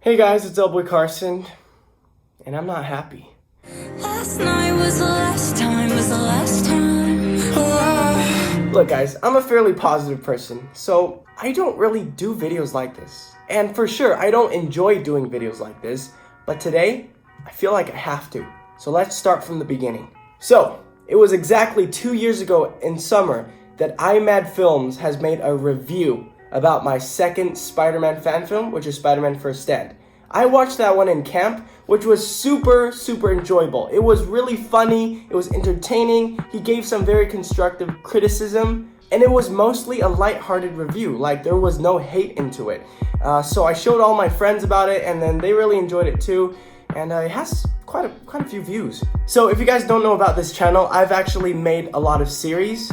Hey guys, it's LLO Carson, and I'm not happy. Last night was the last time. Look guys, I'm a fairly positive person, so I don't really do videos like this. And for sure, I don't enjoy doing videos like this, but today, I feel like I have to. So let's start from the beginning. So, it was exactly 2 years ago in summer that iMADFilm's has made a review about my second Spider-Man fan film, which is Spider-Man First Stand. I watched that one in camp, which was super enjoyable. It was really funny, it was entertaining, he gave some very constructive criticism, and it was mostly a lighthearted review, like there was no hate into it. So I showed all my friends about it, and then they really enjoyed it too, and it has quite a few views. So if you guys don't know about this channel, I've actually made a lot of series,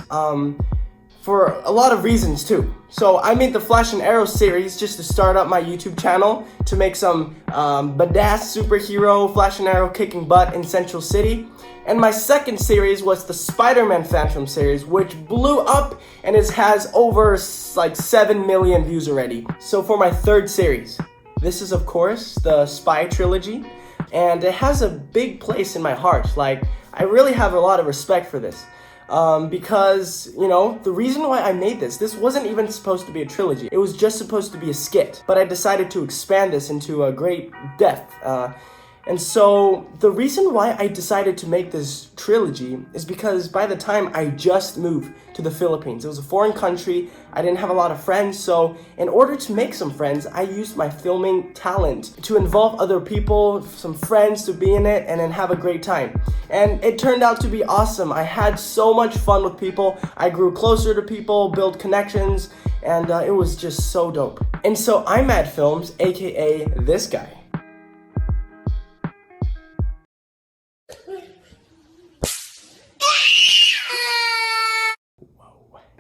for a lot of reasons too. So I made the Flash and Arrow series just to start up my YouTube channel, to make some badass superhero Flash and Arrow kicking butt in Central City. And my second series was the Spider-Man fan film series, which blew up and it has over like 7 million views already. So for my third series, this is of course the Spy Trilogy, and it has a big place in my heart. Like, I really have a lot of respect for this. Because, you know, the reason why I made this wasn't even supposed to be a trilogy. It was just supposed to be a skit. But I decided to expand this into a great depth. And so the reason why I decided to make this trilogy is because by the time I just moved to the Philippines, it was a foreign country, I didn't have a lot of friends, so in order to make some friends, I used my filming talent to involve other people, some friends to be in it, and then have a great time. And it turned out to be awesome. I had so much fun with people, I grew closer to people, built connections, and it was just so dope. And so iMADFilm's, aka this guy,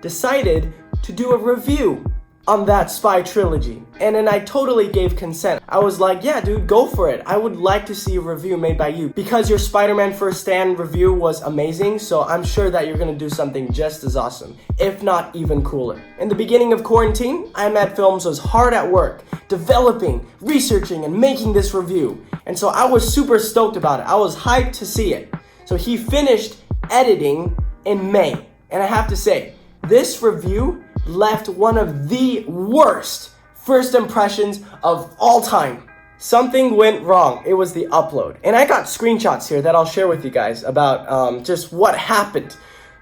decided to do a review on that Spy Trilogy, and then I totally gave consent. I was like, yeah dude, go for it. I would like to see a review made by you, because your Spider-Man First Stand review was amazing, so I'm sure that you're gonna do something just as awesome, if not even cooler. In the beginning of quarantine, iMADFilm's was hard at work, developing, researching, and making this review, and so I was super stoked about it. I was hyped to see it. So he finished editing in May, and I have to say, this review left one of the worst first impressions of all time. Something went wrong. It was the upload. And I got screenshots here that I'll share with you guys about just what happened.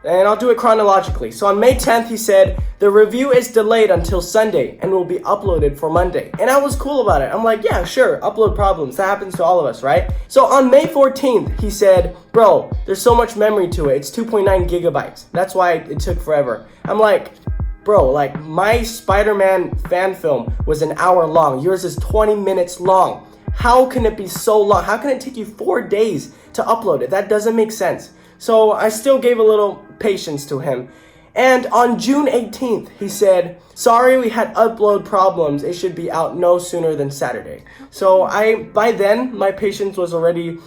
And I'll do it chronologically. So on May 10th, he said, the review is delayed until Sunday and will be uploaded for Monday. And I was cool about it. I'm like, yeah, sure, upload problems. That happens to all of us, right? So on May 14th, he said, bro, there's so much memory to it. It's 2.9 gigabytes. That's why it took forever. I'm like, bro, like my Spider-Man fan film was an hour long. Yours is 20 minutes long. How can it be so long? How can it take you 4 days to upload it? That doesn't make sense. So I still gave a little patience to him. And on June 18th, he said, sorry, we had upload problems. It should be out no sooner than Saturday. So by then, my patience was already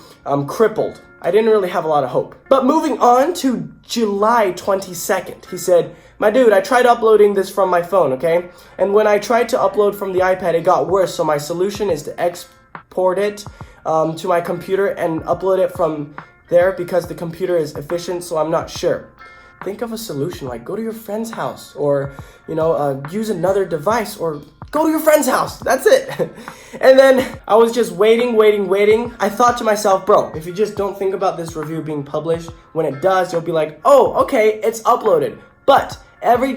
crippled. I didn't really have a lot of hope. But moving on to July 22nd, he said, my dude, I tried uploading this from my phone, okay? And when I tried to upload from the iPad, it got worse. So my solution is to export it to my computer and upload it from there, because the computer is efficient, so I'm not sure. Think of a solution, like go to your friend's house, or use another device, or go to your friend's house. That's it. And then I was just waiting. I thought to myself, bro, if you just don't think about this review being published, when it does, you'll be like, oh, okay, it's uploaded. But every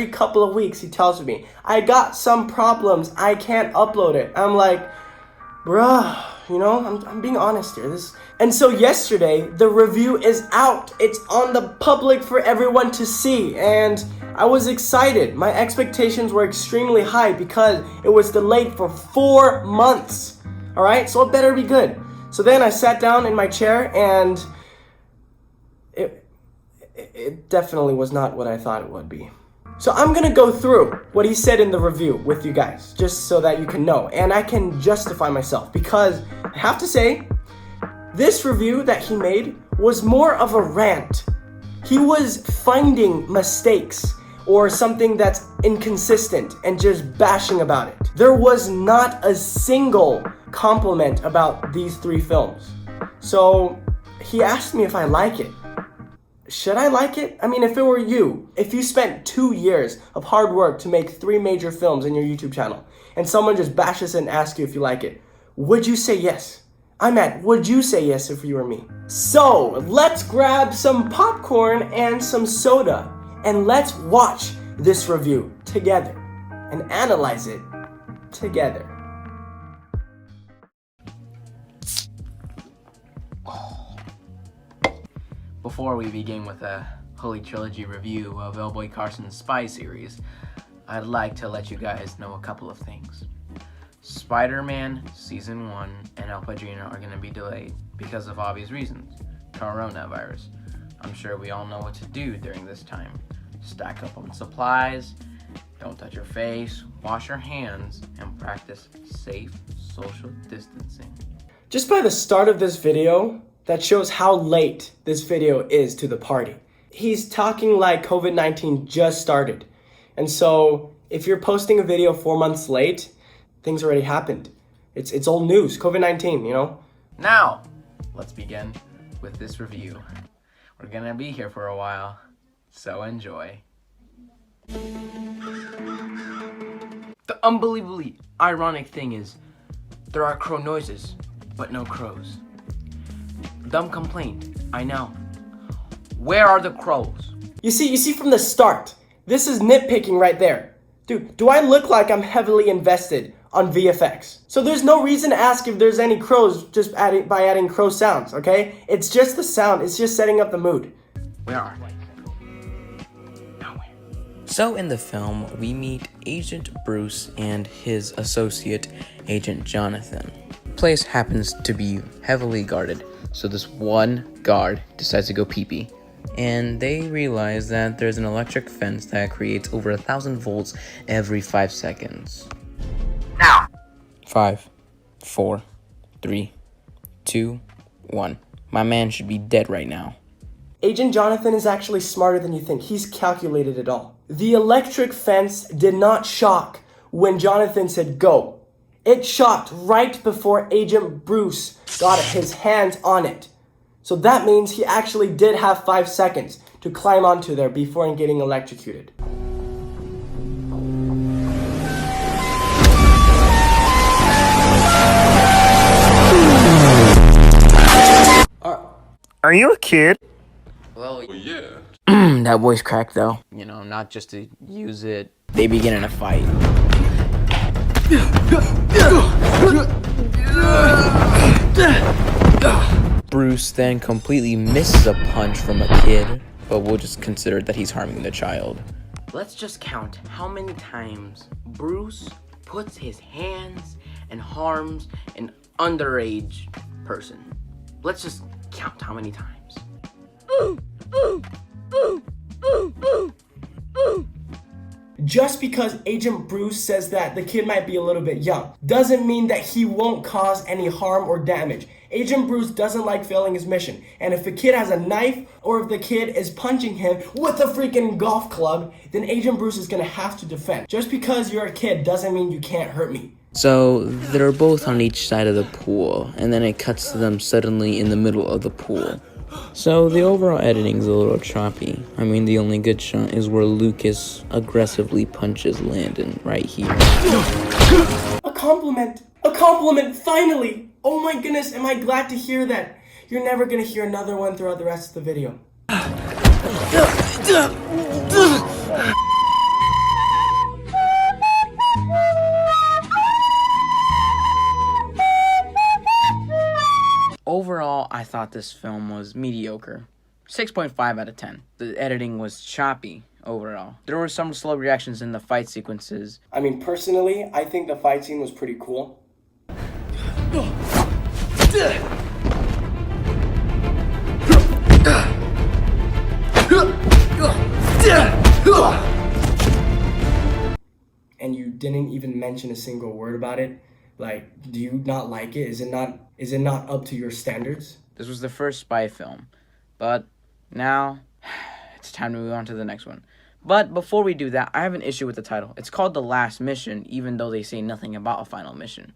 couple of weeks, he tells me, I got some problems, I can't upload it. I'm like, bruh, I'm being honest here. And so yesterday, the review is out. It's on the public for everyone to see. And I was excited. My expectations were extremely high because it was delayed for 4 months. All right, so it better be good. So then I sat down in my chair, and it definitely was not what I thought it would be. So I'm gonna go through what he said in the review with you guys, just so that you can know, and I can justify myself, because I have to say, this review that he made was more of a rant. He was finding mistakes, or something that's inconsistent and just bashing about it. There was not a single compliment about these 3 films. So he asked me if I like it. Should I like it? I mean, if it were you, if you spent 2 years of hard work to make 3 major films in your YouTube channel, and someone just bashes it and asks you if you like it, would you say yes? Would you say yes if you were me? So, let's grab some popcorn and some soda, and let's watch this review together, and analyze it together. Before we begin with a Holy Trilogy review of L-Boy Carson's Spy series, I'd like to let you guys know a couple of things. Spider-Man Season 1 and El Padrino are going to be delayed because of obvious reasons. Coronavirus. I'm sure we all know what to do during this time. Stack up on supplies, don't touch your face, wash your hands, and practice safe social distancing. Just by the start of this video, that shows how late this video is to the party. He's talking like COVID-19 just started. And so if you're posting a video 4 months late, things already happened. It's old news, COVID-19, you know? Now, let's begin with this review. We're gonna be here for a while, so enjoy. The unbelievably ironic thing is, there are crow noises, but no crows. Dumb complaint, I know. Where are the crows? You see from the start, this is nitpicking right there. Dude, do I look like I'm heavily invested on VFX? So there's no reason to ask if there's any crows just by adding crow sounds, okay? It's just the sound, it's just setting up the mood. Where are they? Nowhere. So in the film, we meet Agent Bruce and his associate, Agent Jonathan. The place happens to be heavily guarded, so this one guard decides to go pee-pee. And they realize that there's an electric fence that creates over 1,000 volts every 5 seconds. Now! 5, 4, 3, 2, 1. My man should be dead right now. Agent Jonathan is actually smarter than you think. He's calculated it all. The electric fence did not shock when Jonathan said go. It shocked right before Agent Bruce got his hands on it. So that means he actually did have 5 seconds to climb onto there before getting electrocuted. Are you a kid? Well, Yeah. That voice cracked though. You know, not just to use it. They begin in a fight. Bruce then completely misses a punch from a kid, but we'll just consider that he's harming the child. let's just count how many times Bruce puts his hands and harms an underage person. Let's just count how many times. Just because Agent Bruce says that the kid might be a little bit young doesn't mean that he won't cause any harm or damage. Agent Bruce doesn't like failing his mission, and if a kid has a knife or if the kid is punching him with a freaking golf club, then Agent Bruce is gonna have to defend. Just because you're a kid doesn't mean you can't hurt me. So they're both on each side of the pool, and then it cuts to them suddenly in the middle of the pool. So the overall editing's a little choppy. I mean, the only good shot is where Lucas aggressively punches Landon right here. A compliment! A compliment, finally! Oh my goodness, am I glad to hear that. You're never gonna hear another one throughout the rest of the video. Overall, I thought this film was mediocre. 6.5 out of 10. The editing was choppy overall. There were some slow reactions in the fight sequences. I mean, personally, I think the fight scene was pretty cool. And you didn't even mention a single word about it. Like, do you not like it? Is it not up to your standards? This was the first spy film, but now it's time to move on to the next one. But before we do that, I have an issue with the title. It's called The Last Mission, even though they say nothing about a final mission.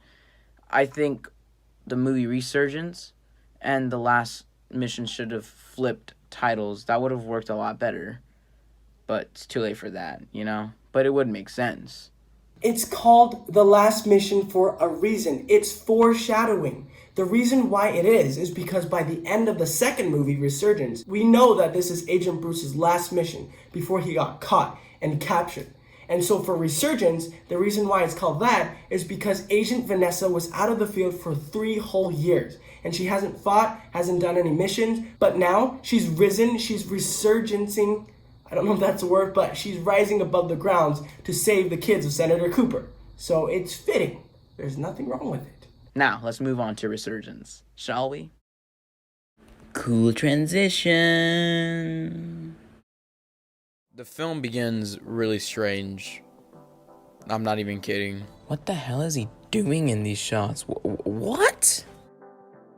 I think the movie Resurgence and The Last Mission should have flipped titles. That would have worked a lot better. But it's too late for that, you know? But it would make sense. It's called The Last Mission for a reason. It's foreshadowing. The reason why it is because by the end of the second movie, Resurgence, we know that this is Agent Bruce's last mission before he got caught and captured. And so for Resurgence, the reason why it's called that is because Agent Vanessa was out of the field for 3 whole years. And she hasn't fought, hasn't done any missions, but now she's risen, she's resurgencing, I don't know if that's a word, but she's rising above the grounds to save the kids of Senator Cooper. So it's fitting. There's nothing wrong with it. Now, let's move on to Resurgence, shall we? Cool transition. The film begins really strange. I'm not even kidding. What the hell is he doing in these shots? What?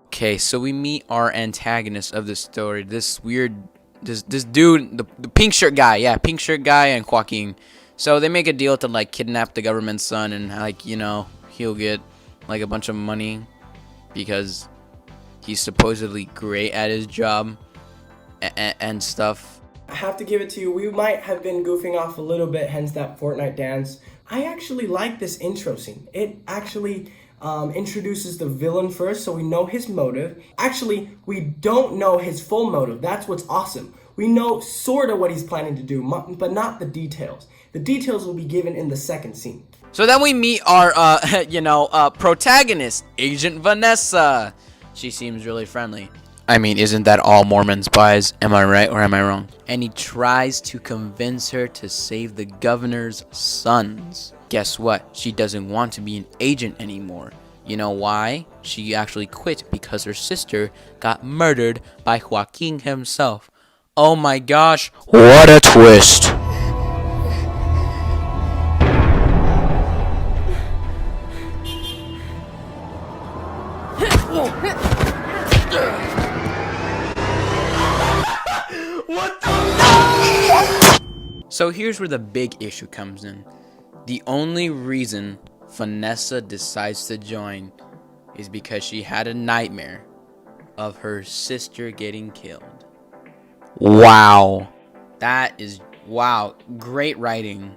Okay, so we meet our antagonist of this story. This weird, this dude, the pink shirt guy. Yeah, pink shirt guy and Joaquin. So they make a deal to like kidnap the government's son and like, you know, he'll get like a bunch of money because he's supposedly great at his job and stuff. I have to give it to you, we might have been goofing off a little bit, hence that Fortnite dance. I actually like this intro scene. It actually introduces the villain first, so we know his motive. Actually, we don't know his full motive. That's what's awesome. We know sort of what he's planning to do, but not the details. The details will be given in the second scene. So then we meet our, protagonist, Agent Vanessa. She seems really friendly. I mean, isn't that all Mormon spies? Am I right or am I wrong? And he tries to convince her to save the governor's sons. Guess what? She doesn't want to be an agent anymore. You know why? She actually quit because her sister got murdered by Joaquin himself. Oh my gosh, what a twist! So here's where the big issue comes in. The only reason Vanessa decides to join is because she had a nightmare of her sister getting killed. Wow. That is, wow, great writing.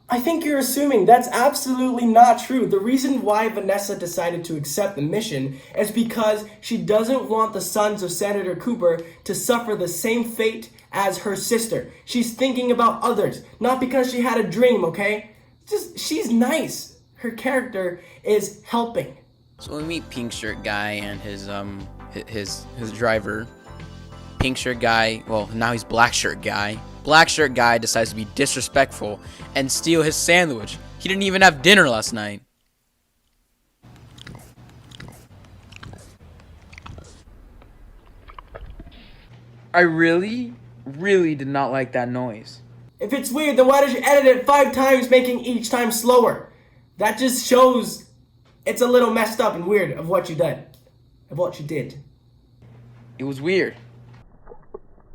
I think you're assuming that's absolutely not true. The reason why Vanessa decided to accept the mission is because she doesn't want the sons of Senator Cooper to suffer the same fate as her sister. She's thinking about others, not because she had a dream, okay? Just, she's nice. Her character is helping. So we meet Pink Shirt Guy and his driver. Pink Shirt Guy, well, now he's Black Shirt Guy. Black Shirt Guy decides to be disrespectful and steal his sandwich. He didn't even have dinner last night. I really did not like that noise. If it's weird, then why did you edit it 5 times, making each time slower? That just shows it's a little messed up and weird of what you did. Of what you did. It was weird.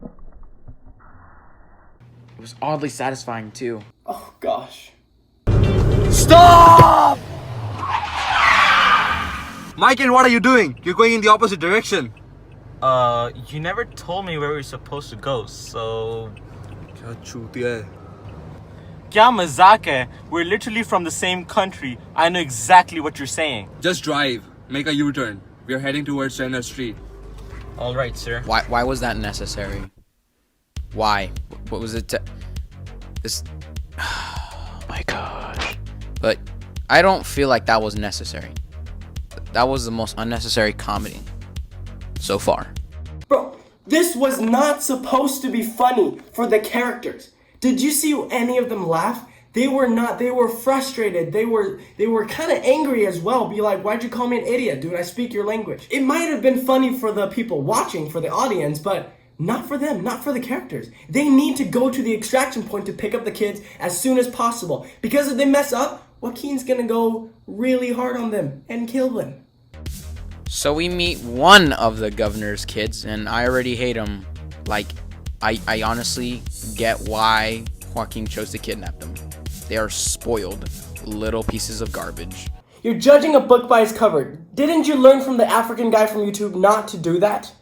It was oddly satisfying too. Oh gosh. Stop! Michael, what are you doing? You're going in the opposite direction. You never told me where we were supposed to go, so... Kya mazak hai? We're literally from the same country. I know exactly what you're saying. Just drive. Make a U-turn. We're heading towards Center Street. Alright, sir. Why was that necessary? Why? What was it to... This... Oh my gosh. But I don't feel like that was necessary. That was the most unnecessary comedy so far. Bro, this was not supposed to be funny for the characters. Did you see any of them laugh? They were not. They were frustrated. They were kind of angry as well. Be like, why'd you call me an idiot, dude? I speak your language. It might have been funny for the people watching, for the audience, but not for them, not for the characters. They need to go to the extraction point to pick up the kids as soon as possible. Because if they mess up, Joaquin's gonna go really hard on them and kill them. So we meet one of the governor's kids, and I already hate him. Like, I honestly get why Joaquin chose to kidnap them. They are spoiled little pieces of garbage. You're judging a book by its cover. Didn't you learn from the African guy from YouTube not to do that?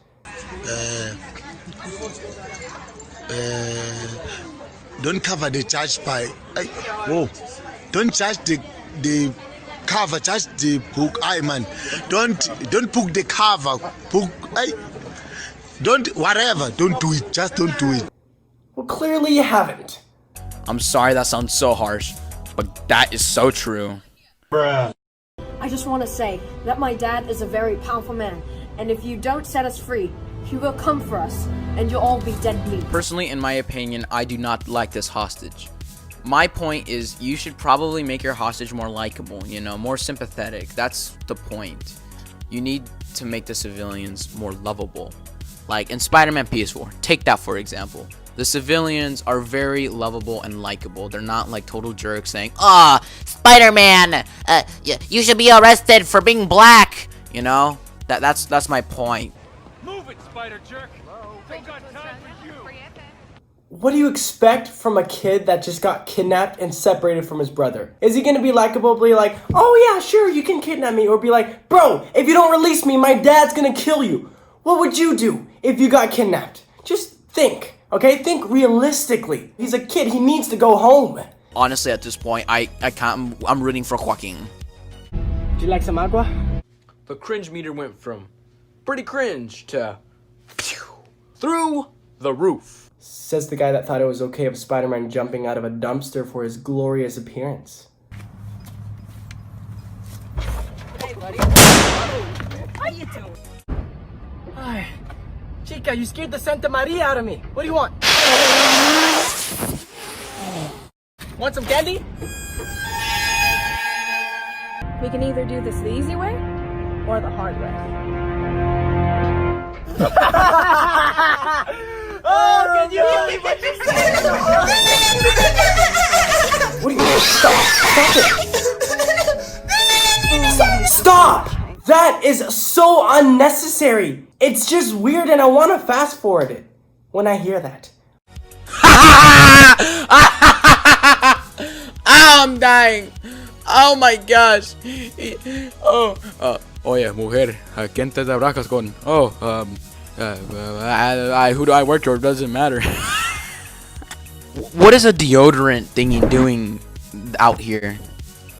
Don't cover the charge by. Whoa! Don't charge the cover. Charge the book. Man. Don't book the cover. Book. Don't whatever. Don't do it. Just don't do it. Well, clearly you haven't. I'm sorry that sounds so harsh, but that is so true. I just want to say that my dad is a very powerful man, and if you don't set us free, he will come for us, and you'll all be dead meat. Personally, in my opinion, I do not like this hostage. My point is, you should probably make your hostage more likable, you know, more sympathetic. That's the point. You need to make the civilians more lovable. Like in Spider-Man PS4, take that for example. The civilians are very lovable and likable. They're not like total jerks saying, "Ah, Spider-Man, you should be arrested for being black." You know, that's my point. Move it, spider jerk. Don't got time for you. What do you expect from a kid that just got kidnapped and separated from his brother? Is he gonna be likably like, "Oh yeah, sure, you can kidnap me," or be like, "Bro, if you don't release me, my dad's gonna kill you"? What would you do if you got kidnapped? Just think. Okay, think realistically. He's a kid, he needs to go home. Honestly, at this point, I can't, I'm rooting for Joaquin. Would you like some agua? The cringe meter went from pretty cringe to through the roof. Says the guy that thought it was okay of Spider-Man jumping out of a dumpster for his glorious appearance. Hey, buddy. How you doing? Hi. Chica, you scared the Santa Maria out of me. What do you want? Want some candy? We can either do this the easy way or the hard way. Oh, can you believe what you said? What do you mean? Stop! Stop! That is so unnecessary. It's just weird and I want to fast forward it when I hear that. I'm dying. Oh my gosh. Oye, mujer, ¿a quién te abrajas con? Who do I work for? Doesn't matter. What is a deodorant thingy doing out here?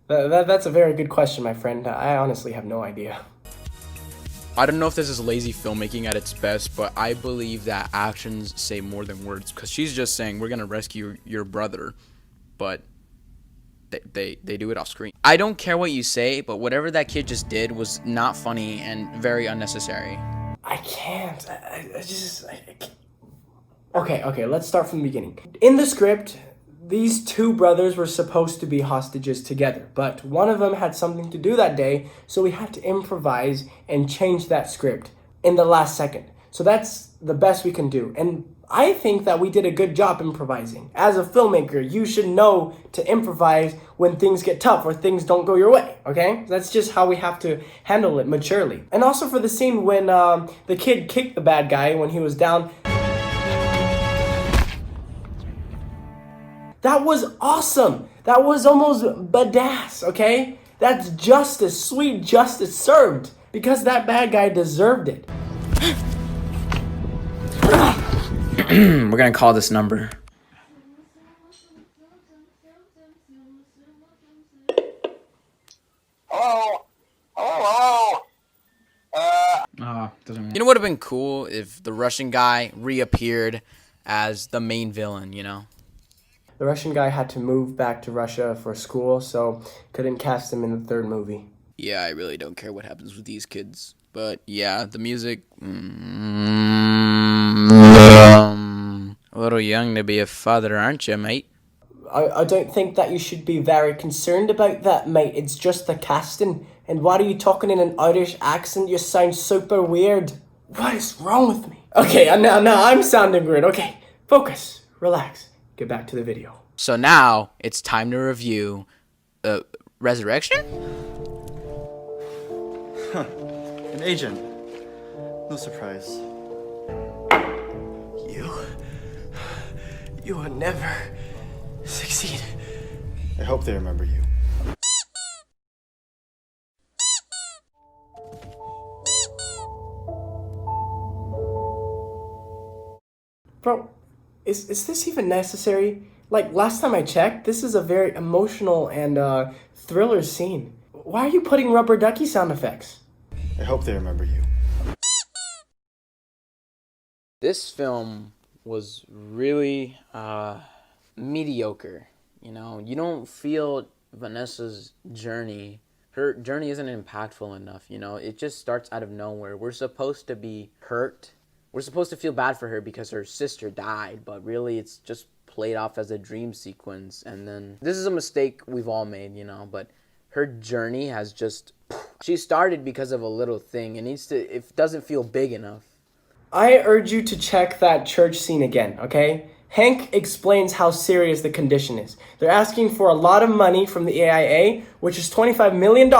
That's a very good question, my friend. I honestly have no idea. I don't know if this is lazy filmmaking at its best, but I believe that actions say more than words. Because she's just saying, we're going to rescue your brother. But they do it off screen. I don't care what you say, but whatever that kid just did was not funny and very unnecessary. I can't. I can't. Okay, let's start from the beginning. In the script, these two brothers were supposed to be hostages together, but one of them had something to do that day, so we had to improvise and change that script in the last second. So that's the best we can do. And I think that we did a good job improvising. As a filmmaker, you should know to improvise when things get tough or things don't go your way, okay? That's just how we have to handle it maturely. And also for the scene when the kid kicked the bad guy when he was down. That was awesome. That was almost badass, okay? That's justice, sweet justice served. Because that bad guy deserved it. We're gonna call this number. Doesn't you know what would have been cool if the Russian guy reappeared as the main villain, you know? The Russian guy had to move back to Russia for school, so couldn't cast him in the third movie. Yeah, I really don't care what happens with these kids. But yeah, the music... a little young to be a father, aren't you, mate? I don't think that you should be very concerned about that, mate. It's just the casting. And why are you talking in an Irish accent? You sound super weird. What is wrong with me? Okay, now I'm sounding weird. Okay, focus, relax. Get back to the video. So now, it's time to review... Resurrection? An agent. No surprise. You will never feet. I hope they remember you. Bro, is this even necessary? Like, last time I checked, this is a very emotional and thriller scene. Why are you putting rubber ducky sound effects? I hope they remember you. This film was really mediocre. You know, you don't feel Vanessa's journey. Her journey isn't impactful enough, you know. It just starts out of nowhere. We're supposed to be hurt. We're supposed to feel bad for her because her sister died, but really it's just played off as a dream sequence. And then this is a mistake we've all made, you know, but her journey has just, she started because of a little thing. It doesn't feel big enough. I urge you to check that church scene again, okay? Hank explains how serious the condition is. They're asking for a lot of money from the AIA, which is $25 million,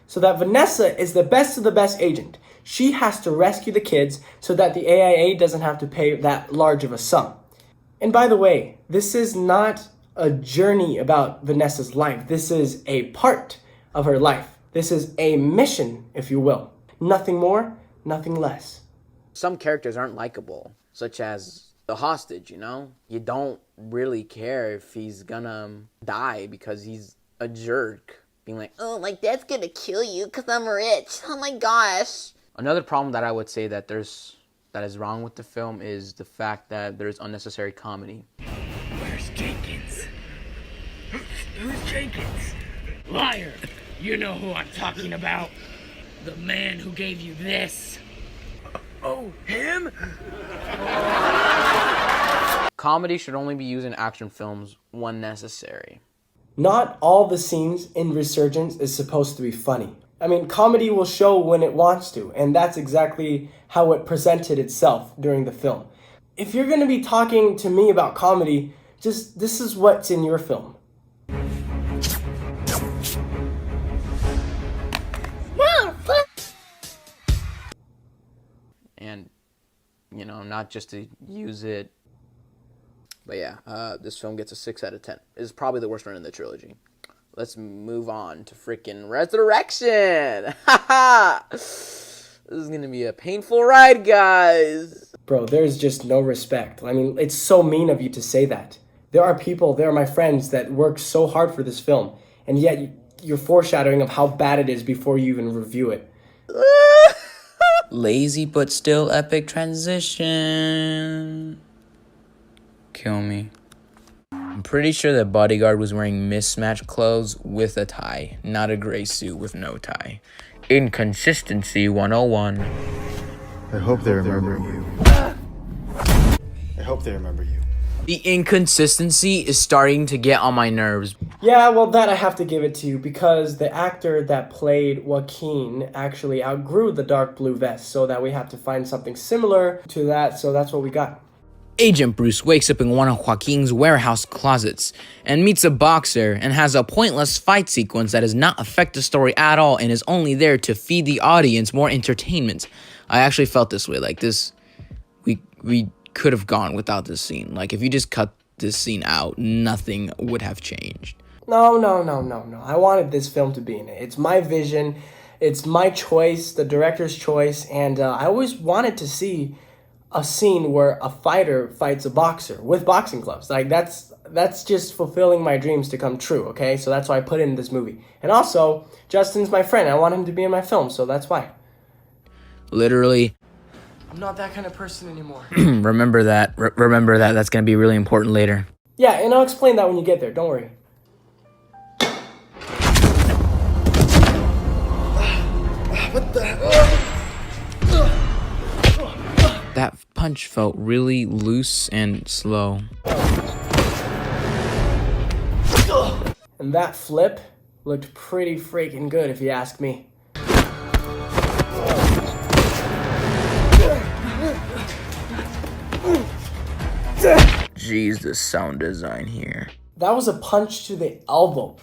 so that Vanessa is the best of the best agent. She has to rescue the kids so that the AIA doesn't have to pay that large of a sum. And by the way, this is not a journey about Vanessa's life. This is a part of her life. This is a mission, if you will. Nothing more, nothing less. Some characters aren't likable, such as the hostage, you know? You don't really care if he's gonna die because he's a jerk. Being like, oh, my dad's gonna kill you because I'm rich. Oh my gosh. Another problem that I would say that is wrong with the film is the fact that there's unnecessary comedy. Where's Jenkins? Who's Jenkins? Liar! You know who I'm talking about. The man who gave you this. Oh, him? Comedy should only be used in action films when necessary. Not all the scenes in Resurgence is supposed to be funny. I mean, comedy will show when it wants to, and that's exactly how it presented itself during the film. If you're going to be talking to me about comedy, just this is what's in your film. And, you know, not just to use it. But yeah, this film gets a 6 out of 10. It's probably the worst one in the trilogy. Let's move on to freaking Resurrection. This is going to be a painful ride, guys. Bro, there's just no respect. I mean, it's so mean of you to say that. There are my friends that worked so hard for this film, and yet you're foreshadowing of how bad it is before you even review it. Lazy but still epic transition. Kill me. I'm pretty sure that Bodyguard was wearing mismatched clothes with a tie, not a gray suit with no tie. Inconsistency 101. I hope they remember you. I hope they remember you. The inconsistency is starting to get on my nerves. Yeah, well, that I have to give it to you because the actor that played Joaquin actually outgrew the dark blue vest, so that we have to find something similar to that, so that's what we got. Agent Bruce wakes up in one of Joaquin's warehouse closets and meets a boxer and has a pointless fight sequence that does not affect the story at all and is only there to feed the audience more entertainment. I actually felt this way, like this, we could have gone without this scene. Like if you just cut this scene out, nothing would have changed. No. I wanted this film to be in it. It's my vision, it's my choice, the director's choice, and I always wanted to see a scene where a fighter fights a boxer with boxing gloves. Like that's just fulfilling my dreams to come true, okay? So that's why I put it in this movie. And also, Justin's my friend. I want him to be in my film, so that's why. Literally. I'm not that kind of person anymore. Remember that. Remember that. That's going to be really important later. Yeah, and I'll explain that when you get there. Don't worry. What the... That punch felt really loose and slow. And that flip looked pretty freaking good if you ask me. Jeez, the sound design here. That was a punch to the elbow.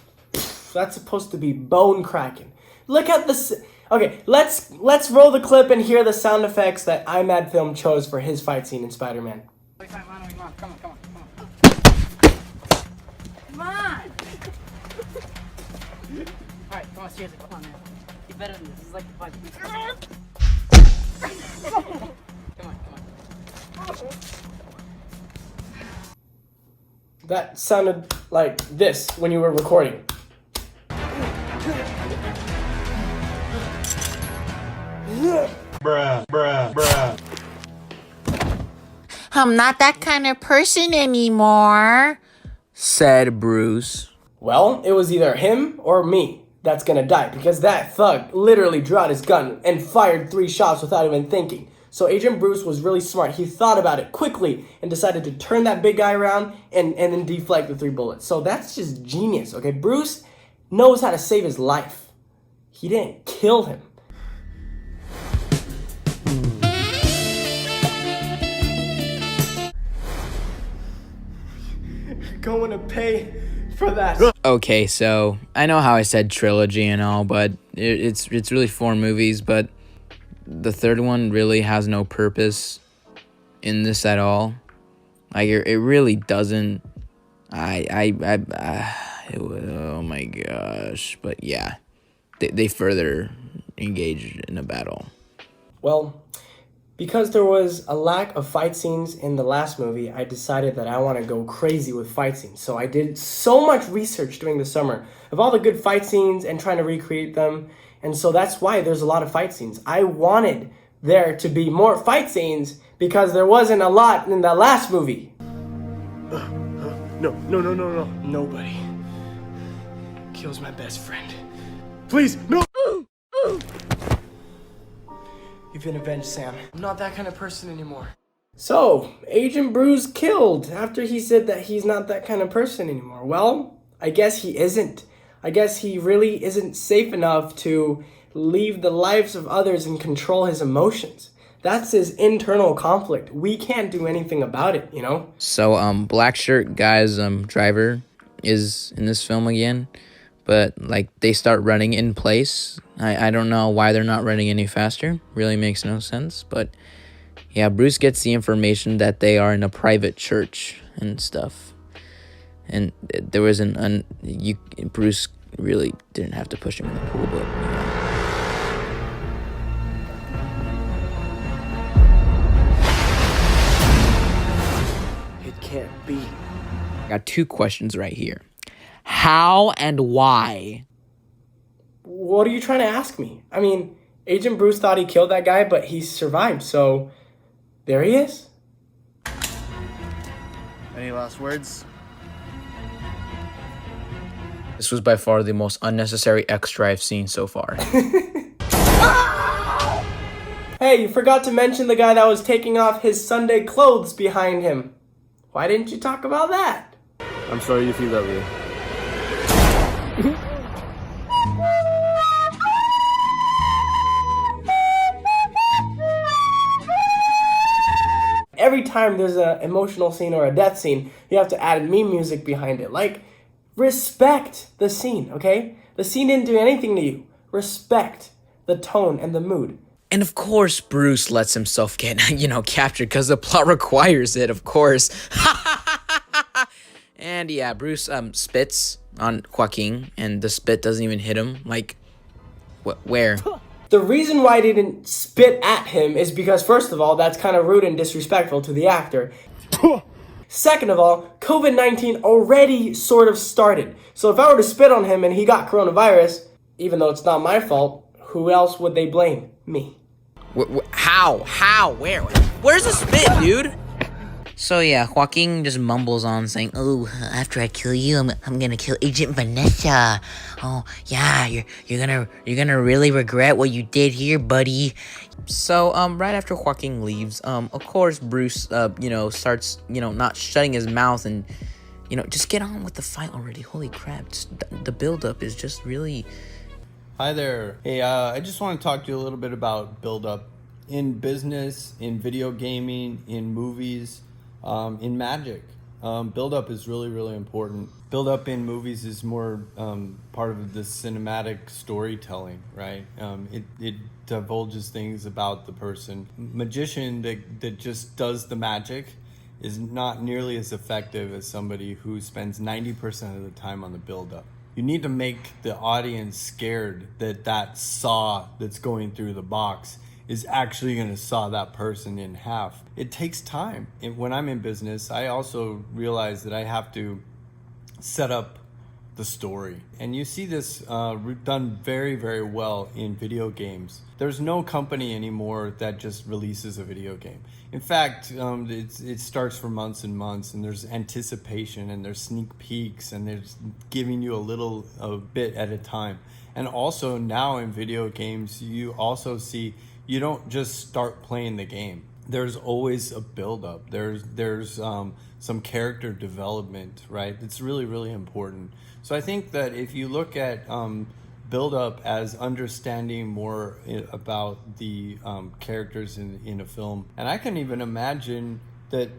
That's supposed to be bone cracking. Look at this. Okay, let's roll the clip and hear the sound effects that iMADFilm chose for his fight scene in Spider-Man. Come on. Come on! Alright, come on, seriously, come on, man. You're better than this. This is like the fight. Come on. That sounded like this when you were recording. I'm not that kind of person anymore, said Bruce. Well, it was either him or me that's gonna die, because that thug literally drew out his gun and fired 3 shots without even thinking. So Agent Bruce was really smart. He thought about it quickly and decided to turn that big guy around and then deflect the 3 bullets. So that's just genius, okay? Bruce knows how to save his life. He didn't kill him. You're going to pay for that. Okay, so I know how I said trilogy and all, but it's really 4 movies, but the third one really has no purpose in this at all. Like it really doesn't. Oh my gosh! But yeah, they further engaged in a battle. Well, because there was a lack of fight scenes in the last movie, I decided that I want to go crazy with fight scenes. So I did so much research during the summer of all the good fight scenes and trying to recreate them. And so that's why there's a lot of fight scenes. I wanted there to be more fight scenes because there wasn't a lot in the last movie. No. Nobody kills my best friend. Please, no! You've been avenged, Sam. I'm not that kind of person anymore. So, Agent Bruce killed after he said that he's not that kind of person anymore. Well, I guess he isn't. I guess he really isn't safe enough to leave the lives of others and control his emotions. That's his internal conflict. We can't do anything about it, you know? So, black shirt guy's driver is in this film again, but like they start running in place. I don't know why they're not running any faster. Really makes no sense, but yeah, Bruce gets the information that they are in a private church and stuff. And there was Bruce really didn't have to push him in the pool, but yeah. It can't be. I got 2 questions right here. How and why? What are you trying to ask me? I mean, Agent Bruce thought he killed that guy, but he survived, so there he is. Any last words? This was by far the most unnecessary extra I've seen so far. Hey, you forgot to mention the guy that was taking off his Sunday clothes behind him. Why didn't you talk about that? I'm sorry you feel that way. Every time there's an emotional scene or a death scene, you have to add meme music behind it. Like, respect the scene, okay? The scene didn't do anything to you. Respect the tone and the mood. And of course, Bruce lets himself get, captured because the plot requires it, of course. And yeah, Bruce spits on Joaquin, and the spit doesn't even hit him. Like, where? The reason why I didn't spit at him is because, first of all, that's kind of rude and disrespectful to the actor. Second of all, COVID-19 already sort of started. So if I were to spit on him and he got coronavirus, even though it's not my fault, who else would they blame? Me. How? Where? Where's the spit, dude? So yeah, Joaquin just mumbles on saying, "Oh, after I kill you, I'm gonna kill Agent Vanessa. Oh yeah, you're gonna really regret what you did here, buddy." So right after Joaquin leaves, of course Bruce starts not shutting his mouth and just get on with the fight already. Holy crap, the build-up is just really. Hi there. Hey, I just want to talk to you a little bit about build-up in business, in video gaming, in movies. In magic, build-up is really, really important. Build-up in movies is more part of the cinematic storytelling, right? It divulges things about the person. Magician that just does the magic is not nearly as effective as somebody who spends 90% of the time on the build-up. You need to make the audience scared that that saw that's going through the box is actually going to saw that person in half. It takes time. When I'm in business, I also realize that I have to set up the story. And you see this done very, very well in video games. There's no company anymore that just releases a video game. In fact, it starts for months and months, and there's anticipation, and there's sneak peeks, and there's giving you a bit at a time. And also now in video games, you also see you don't just start playing the game. There's always a build-up. There's some character development, right? It's really, really important. So I think that if you look at build-up as understanding more about the characters in a film, and I can even imagine that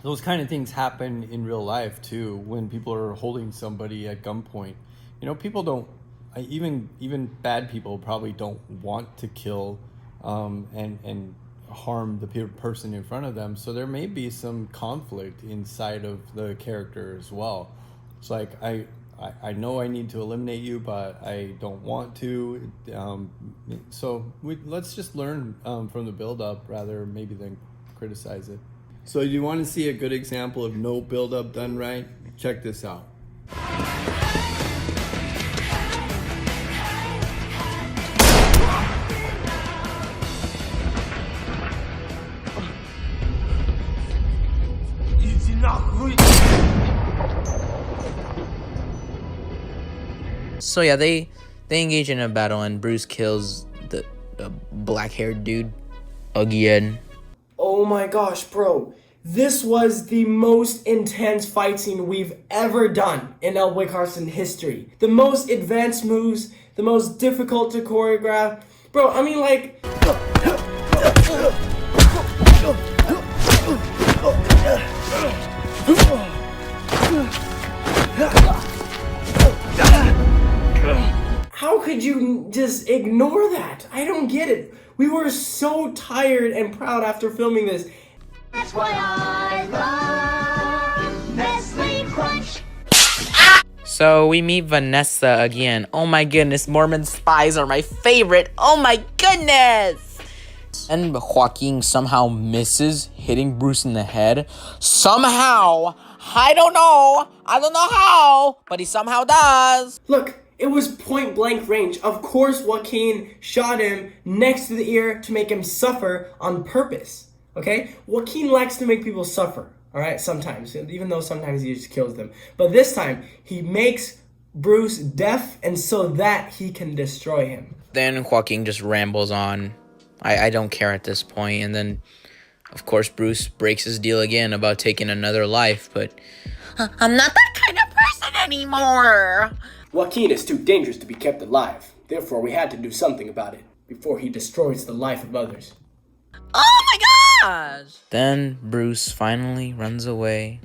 those kind of things happen in real life too, when people are holding somebody at gunpoint. You know, people don't, even bad people probably don't want to kill and harm the person in front of them. So there may be some conflict inside of the character as well. It's like, I know I need to eliminate you, but I don't want to. So let's just learn from the build-up rather maybe than criticize it. So you want to see a good example of no build-up done right? Check this out. So yeah, they engage in a battle and Bruce kills the black-haired dude again. Oh my gosh, bro. This was the most intense fight scene we've ever done in LLO Carson history. The most advanced moves, the most difficult to choreograph. Bro, I mean, like... How could you just ignore that? I don't get it. We were so tired and proud after filming this. That's why I love Nestle Crunch. So we meet Vanessa again. Oh my goodness, Mormon spies are my favorite. Oh my goodness! And Joaquin somehow misses hitting Bruce in the head. Somehow! I don't know how, but he somehow does. Look, it was point blank range. Of course Joaquin shot him next to the ear to make him suffer on purpose. Okay? Joaquin likes to make people suffer. Alright? Sometimes. Even though sometimes he just kills them. But this time, he makes Bruce deaf and so that he can destroy him. Then Joaquin just rambles on. I don't care at this point. And then, of course, Bruce breaks his deal again about taking another life. But I'm not that kind of person anymore. Joaquin is too dangerous to be kept alive. Therefore, we had to do something about it before he destroys the life of others. Oh my gosh! Then Bruce finally runs away,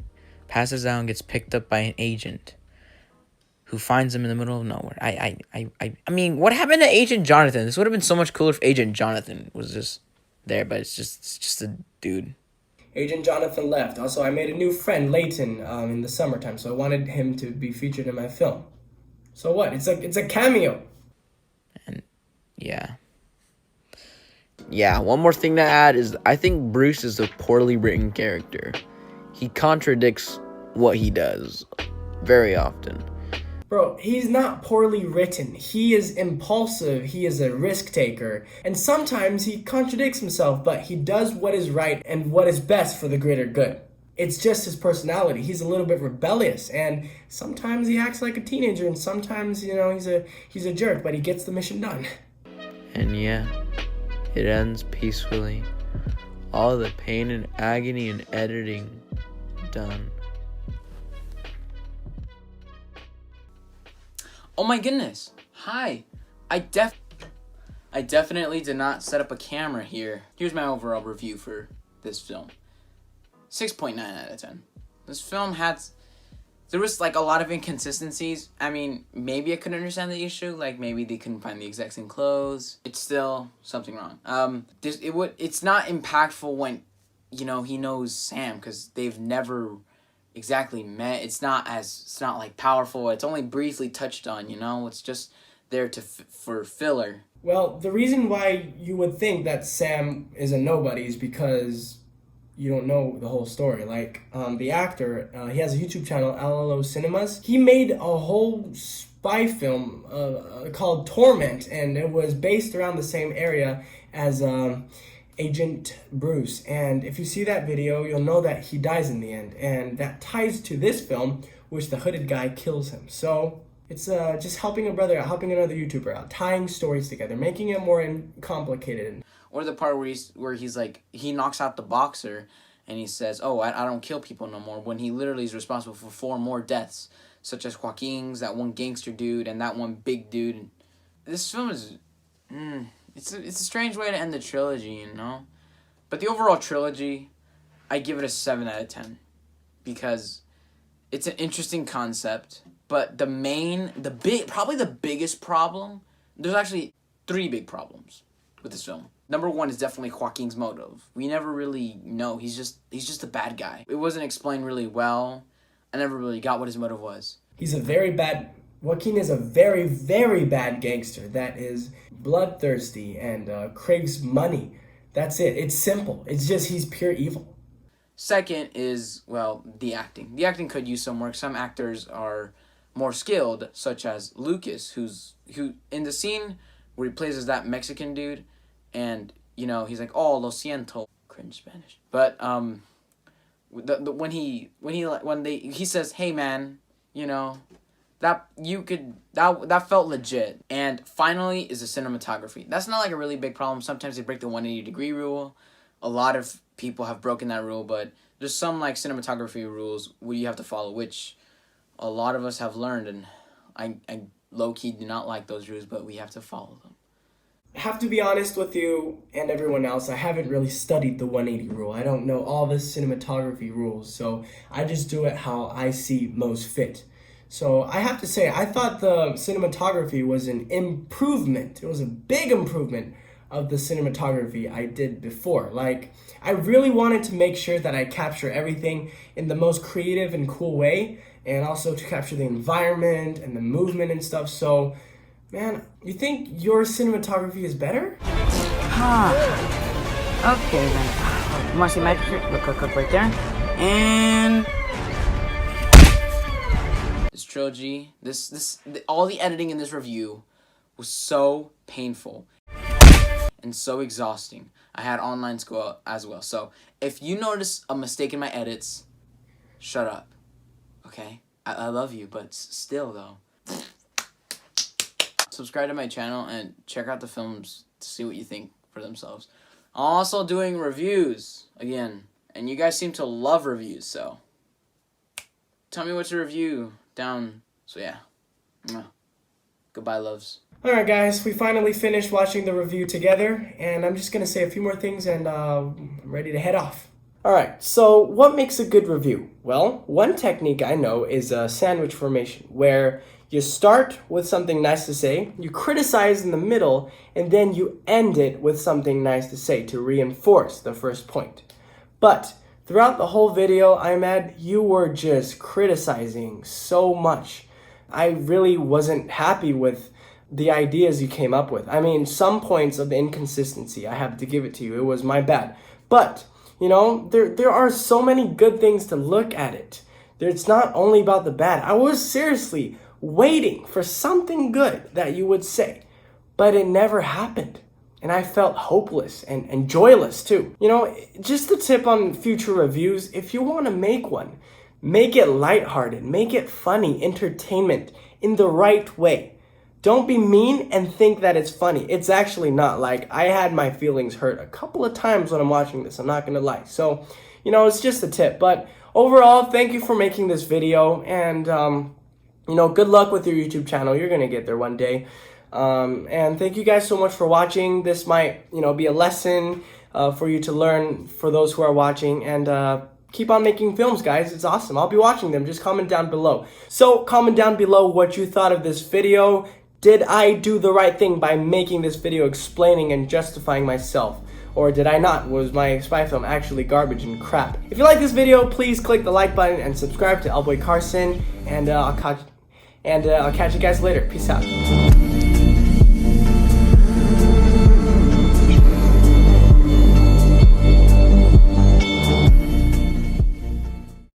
passes out, and gets picked up by an agent who finds him in the middle of nowhere. I mean, what happened to Agent Jonathan? This would have been so much cooler if Agent Jonathan was just there, but it's just a dude. Agent Jonathan left. Also, I made a new friend, Leighton, in the summertime, so I wanted him to be featured in my film. So what? It's a cameo. And yeah, one more thing to add is I think Bruce is a poorly written character. He contradicts what he does very often. Bro, he's not poorly written. He is impulsive, he is a risk taker, and sometimes he contradicts himself, but he does what is right and what is best for the greater good. It's just his personality. He's a little bit rebellious, and sometimes he acts like a teenager, and sometimes, you know, he's a jerk, but he gets the mission done. And yeah, it ends peacefully. All the pain and agony and editing done. Oh my goodness. Hi. I definitely did not set up a camera here. Here's my overall review for this film. 6.9 out of 10. This film there was like a lot of inconsistencies. I mean, maybe I couldn't understand the issue. Like maybe they couldn't find the exact same clothes. It's still something wrong. It's not impactful you know, he knows Sam because they've never exactly met. It's not like powerful. It's only briefly touched on, you know. It's just there for filler. Well, the reason why you would think that Sam is a nobody is because you don't know the whole story. Like, the actor, he has a YouTube channel, LLO Cinemas. He made a whole spy film called Torment, and it was based around the same area as Agent Bruce. And if you see that video, you'll know that he dies in the end. And that ties to this film, which the hooded guy kills him. So it's just helping a brother out, helping another YouTuber out, tying stories together, making it more complicated. Or the part where he's like, he knocks out the boxer and he says, oh, I don't kill people no more, when he literally is responsible for 4 more deaths, such as Joaquin's, that one gangster dude, and that one big dude. And this film is, it's a strange way to end the trilogy, you know? But the overall trilogy, I give it a 7 out of 10. Because it's an interesting concept, but probably the biggest problem, there's actually 3 big problems with this film. Number 1 is definitely Joaquin's motive. We never really know. He's just a bad guy. It wasn't explained really well. I never really got what his motive was. Joaquin is a very, very bad gangster that is bloodthirsty and craves money. That's it. It's simple. It's just he's pure evil. Second is, well, the acting. The acting could use some work. Some actors are more skilled, such as Lucas, who in the scene where he plays as that Mexican dude, and, you know, he's like, oh, lo siento. Cringe Spanish. But, when he says, hey, man, you know, that felt legit. And finally is the cinematography. That's not like a really big problem. Sometimes they break the 180-degree rule. A lot of people have broken that rule, but there's some like cinematography rules where you have to follow, which a lot of us have learned, and I low-key do not like those rules, but we have to follow them. I have to be honest with you and everyone else, I haven't really studied the 180 rule. I don't know all the cinematography rules, so I just do it how I see most fit. So I have to say, I thought the cinematography was an improvement. It was a big improvement of the cinematography I did before. Like, I really wanted to make sure that I capture everything in the most creative and cool way, and also to capture the environment and the movement and stuff. So, man, you think your cinematography is better? Okay then. You want to see my picture? Look right there. And this trilogy, all the editing in this review was so painful and so exhausting. I had online school as well. So if you notice a mistake in my edits, shut up. Okay? I love you, but still though. Subscribe to my channel and check out the films to see what you think for themselves. I'm also doing reviews again, and you guys seem to love reviews, so tell me what to review down. So yeah. Goodbye, loves. Alright guys, we finally finished watching the review together, and I'm just gonna say a few more things and I'm ready to head off. Alright, so what makes a good review? Well, one technique I know is a sandwich formation, where you start with something nice to say, you criticize in the middle, and then you end it with something nice to say to reinforce the first point. But throughout the whole video, iMad, you were just criticizing so much. I really wasn't happy with the ideas you came up with. I mean, some points of the inconsistency, I have to give it to you. It was my bad. But, you know, there are so many good things to look at it. It's not only about the bad. I was seriously waiting for something good that you would say, but it never happened. And I felt hopeless and joyless too. You know, just a tip on future reviews, if you want to make one, make it lighthearted, make it funny, entertainment in the right way. Don't be mean and think that it's funny. It's actually not. Like, I had my feelings hurt a couple of times when I'm watching this, I'm not gonna lie. So, you know, it's just a tip. But overall, thank you for making this video, and you know, good luck with your YouTube channel. You're gonna get there one day. And thank you guys so much for watching. This might, you know, be a lesson for you to learn for those who are watching. And keep on making films, guys. It's awesome. I'll be watching them. Just comment down below. So comment down below what you thought of this video. Did I do the right thing by making this video explaining and justifying myself? Or did I not? Was my spy film actually garbage and crap? If you like this video, please click the like button and subscribe to LLO Carson, and I'll catch you guys later. Peace out.